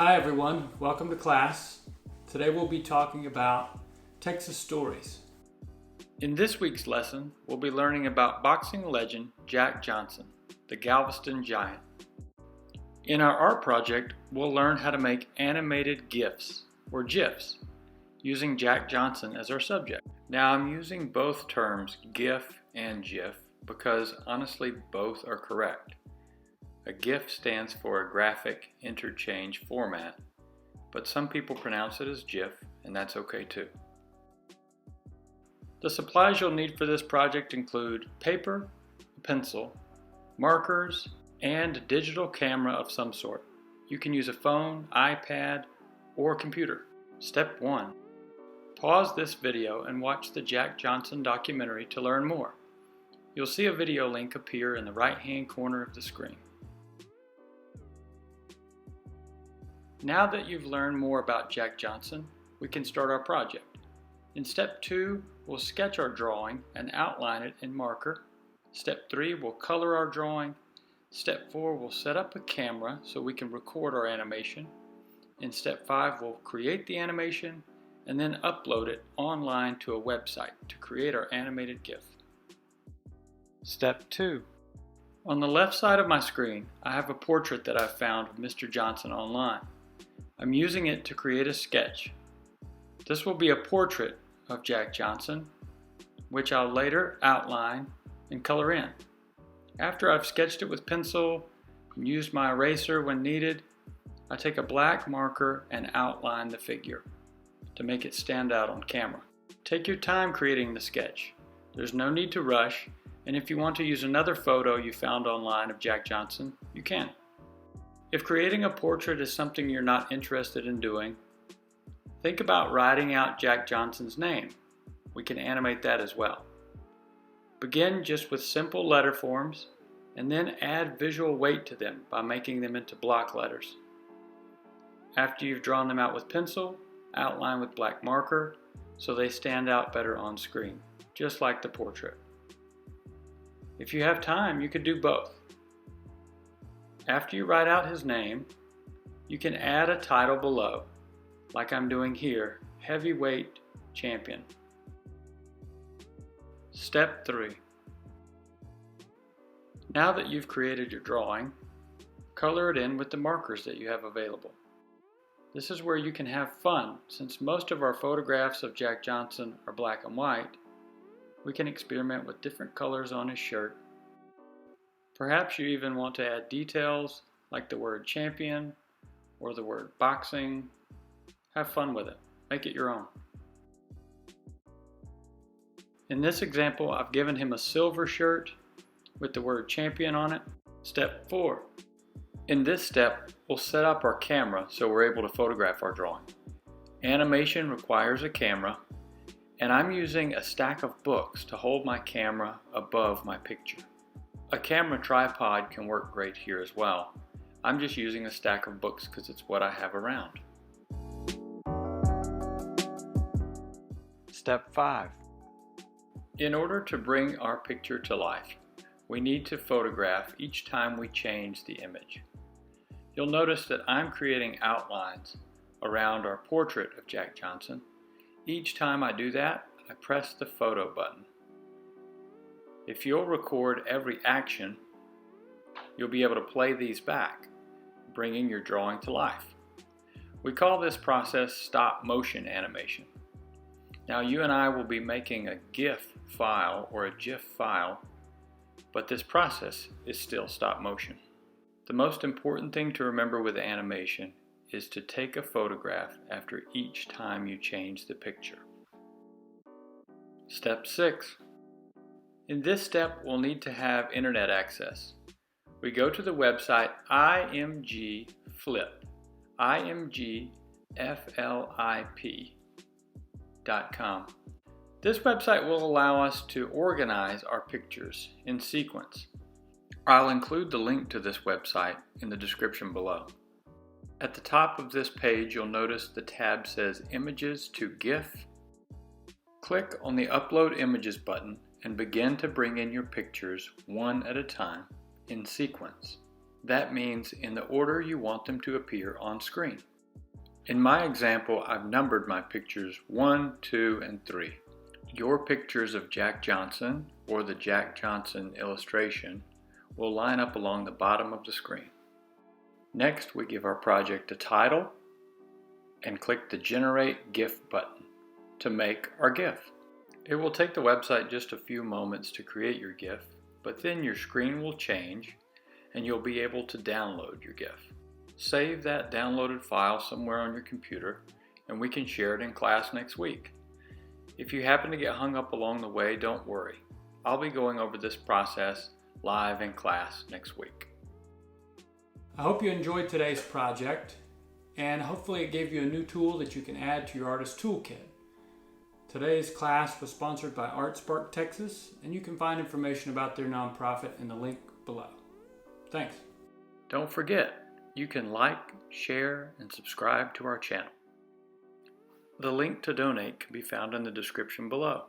Hi everyone, welcome to class. Today we'll be talking about Texas stories. In this week's lesson, we'll be learning about boxing legend Jack Johnson, the Galveston Giant. In our art project, we'll learn how to make animated GIFs, or GIFs, using Jack Johnson as our subject. Now I'm using both terms, GIF and GIF, because honestly both are correct. A GIF stands for a graphic interchange format, but some people pronounce it as GIF, and that's okay too. The supplies you'll need for this project include paper, a pencil, markers, and a digital camera of some sort. You can use a phone, iPad, or computer. Step 1. Pause this video and watch the Jack Johnson documentary to learn more. You'll see a video link appear in the right-hand corner of the screen. Now that you've learned more about Jack Johnson, we can start our project. In step 2, we'll sketch our drawing and outline it in marker. Step 3, we'll color our drawing. Step 4, we'll set up a camera so we can record our animation. In step 5, we'll create the animation and then upload it online to a website to create our animated GIF. Step 2. On the left side of my screen, I have a portrait that I've found of Mr. Johnson online. I'm using it to create a sketch. This will be a portrait of Jack Johnson, which I'll later outline and color in. After I've sketched it with pencil and used my eraser when needed, I take a black marker and outline the figure to make it stand out on camera. Take your time creating the sketch. There's no need to rush, and if you want to use another photo you found online of Jack Johnson, you can. If creating a portrait is something you're not interested in doing, think about writing out Jack Johnson's name. We can animate that as well. Begin just with simple letter forms and then add visual weight to them by making them into block letters. After you've drawn them out with pencil, outline with black marker so they stand out better on screen, just like the portrait. If you have time, you could do both. After you write out his name, you can add a title below, like I'm doing here, Heavyweight Champion. Step 3. Now that you've created your drawing, color it in with the markers that you have available. This is where you can have fun. Since most of our photographs of Jack Johnson are black and white, we can experiment with different colors on his shirt. Perhaps you even want to add details like the word champion or the word boxing. Have fun with it. Make it your own. In this example, I've given him a silver shirt with the word champion on it. Step 4. In this step, we'll set up our camera so we're able to photograph our drawing. Animation requires a camera, and I'm using a stack of books to hold my camera above my picture. A camera tripod can work great here as well. I'm just using a stack of books because it's what I have around. Step 5. In order to bring our picture to life, we need to photograph each time we change the image. You'll notice that I'm creating outlines around our portrait of Jack Johnson. Each time I do that, I press the photo button. If you'll record every action, you'll be able to play these back, bringing your drawing to life. We call this process stop motion animation. Now you and I will be making a GIF file or a GIF file, but this process is still stop motion. The most important thing to remember with animation is to take a photograph after each time you change the picture. Step 6. In this step, we'll need to have internet access. We go to the website imgflip, imgflip.com. This website will allow us to organize our pictures in sequence. I'll include the link to this website in the description below. At the top of this page, you'll notice the tab says Images to GIF. Click on the Upload Images button and begin to bring in your pictures one at a time in sequence. That means in the order you want them to appear on screen. In my example, I've numbered my pictures 1, 2, and 3. Your pictures of Jack Johnson or the Jack Johnson illustration will line up along the bottom of the screen. Next, we give our project a title and click the Generate GIF button to make our GIF. It will take the website just a few moments to create your GIF, but then your screen will change and you'll be able to download your GIF. Save that downloaded file somewhere on your computer and we can share it in class next week. If you happen to get hung up along the way, don't worry. I'll be going over this process live in class next week. I hope you enjoyed today's project, and hopefully it gave you a new tool that you can add to your Artist Toolkit. Today's class was sponsored by ArtSpark Texas, and you can find information about their nonprofit in the link below. Thanks. Don't forget, you can like, share, and subscribe to our channel. The link to donate can be found in the description below.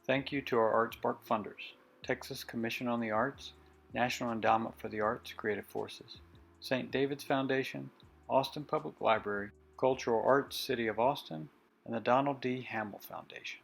Thank you to our ArtSpark funders: Texas Commission on the Arts, National Endowment for the Arts, Creative Forces, St. David's Foundation, Austin Public Library, Cultural Arts City of Austin, and the Donald D. Hamill Foundation.